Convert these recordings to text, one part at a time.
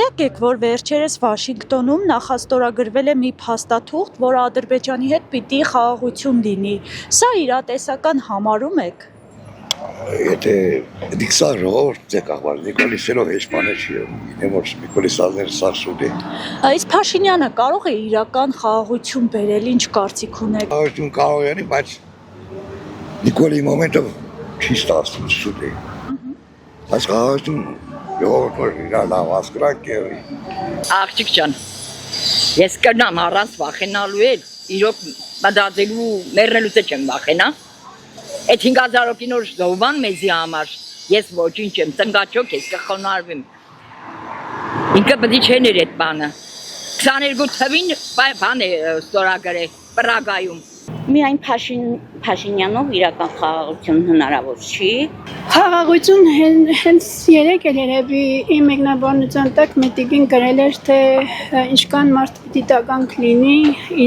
Տեղյակ եք, որ վերջերս Վաշինգտոնում նախաստորագրվել է մի փաստաթուղթ, որ Ադրբեջանի հետ պիտի խաղաղություն լինի։ Սա իրատեսական համարում եք։ Եթե դիքսա ժողովուրդ է կախված, Նիկոլի սելով հեչ բան չի, նեմոր Նիկոլի սազներ սարսուտ է։ Իսկ Փաշինյանը կարող է իրական խաղաղություն բերել, ինչ կարծիք ունեք։ Խաղաղություն կարող է անի, բայց Նիկոլի մոմենտը չի ստացվում սուտ է։ Այս խաղաղություն ժողովուրդ իրար լավ ասկրանք է։ Աղջիկ ջան, ես կրնամ առանց վախենալու էլ, իրոք մտածելու մեռնելուց չեմ վախենա։ Այդ 5000 հոգինոր զոհման մեզի համար, ես ոչինչ չեմ, ծնգաչոք ես կխոնարհվեմ։ Ինքը պետք չէ ներ այդ բանը։ 22 թվին բան է ստորագրել Պրագայում։ Միայն Փաշինյանով իրական խաղաղություն հնարավոր չի։ Խաղաղություն հենց երեք էլ երևի իմ մեկնաբանության տակ մետիկին գրել էր, թե ինչքան մարդ պիտի տականք լինի,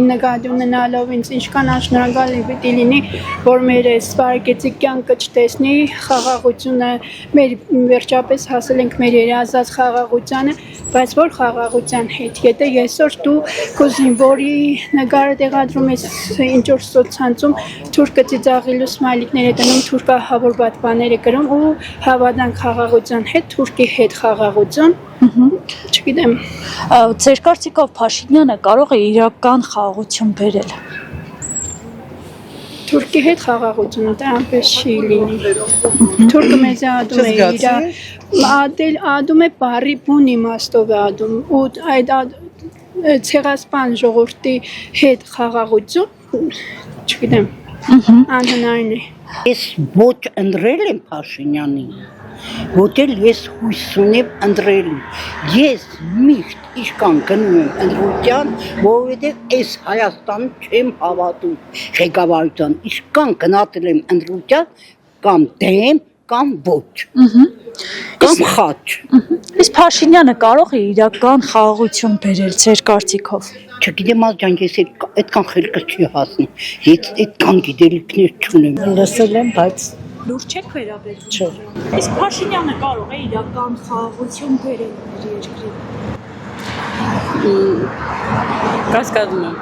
նկատի ունենալով ինձ ինչքան անշնորհակալ պիտի լինի, որ մեր այս վարկեցիկ կյանքը չտեսնի, խաղաղությունը մեր վերջապես հասել ենք մեր երազած խաղաղությանը, բայց որ խաղաղության հետ, եթե այսօր դու քո զինվորի նկարը տեղադրում ես ինչ որ սոցցանցում, թուրքը ծիծաղելու սմայլիկներ է դնում, թուրքը հավորված բաներ է գրում ու հավատանք խաղաղության հետ, թուրքի հետ խաղաղություն, չգիտեմ։ Ձեր կարծիքով Փաշինյանը կարող է իրական խաղաղություն բերել։ Թուրքի հետ խաղաղությունը դա այնպես չի լինի։ Թուրքը մեզ ադում է ադում է բարի բուն իմաստով է ադում ու այդ ցեղասպան ժողովրդի հետ խաղաղություն, չգիտեմ, անհնարին է։ Ես ոչ ընտրել եմ Փաշինյանին, ոչ էլ ես հույս ունեմ ընտրելու։ Ես միշտ իշքան գնում եմ ընտրության, որովհետև այս Հայաստանը չեմ հավատում ղեկավարության։ Իշքան գնացել եմ ընտրության կամ դեմ կամ ոչ։ Կամ խաչ։ Իսկ Փաշինյանը կարող է իրական խաղաղություն բերել ձեր կարծիքով։ Չգիտեմ աջան, ես այդքան խելքը չի հասնում։ Ես այդքան գիտելիքներ չունեմ։ Լսել եմ, բայց Լուրջ չեք վերաբերվում։ չէ։ Իսկ Փաշինյանը կարող է իրական խաղաղություն բերել մեր երկրին։ Կասկադում եմ։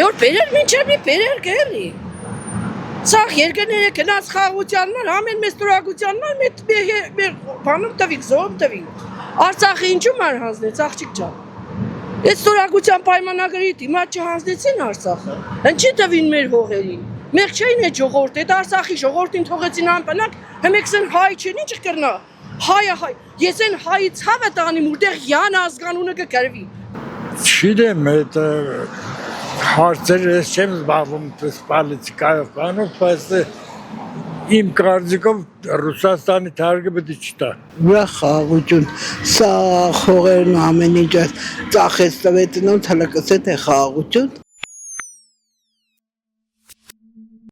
Յոր բերել մինչև մի բերել գերի։ Սաղ երկրները գնաց խաղաղությանն, ամեն մեծ տուրակությանն, մեր բանում տվիկ, զոհում տվիկ։ Արցախը ինչու մար հանձնեց, աղջիկ ջան։ Այդ տուրակության պայմանագրի դիմաց չհանձնեցին Արցախը։ Ինչի տվին մեր հողերին։ Մեր չէին այդ ժողովուրդ, այդ Արցախի ժողովրդին թողեցին անպնակ, հմեքսեն հայ չեն, ինչ կրնա։ Հայը հայ, ես են հայի ցավը տանիմ, որտեղ յան ազգանունը կգրվի։ Չգիտեմ, այդ հարցերը ես չեմ զբաղվում պոլիտիկայով բանով, բայց իմ կարծիքով Ռուսաստանի թարգը պետք է չտա։ Ուրախ խաղաղություն, սա խողերն ամեն ինչ ծախեց տվեց նոնց հլկսետ է խաղաղություն։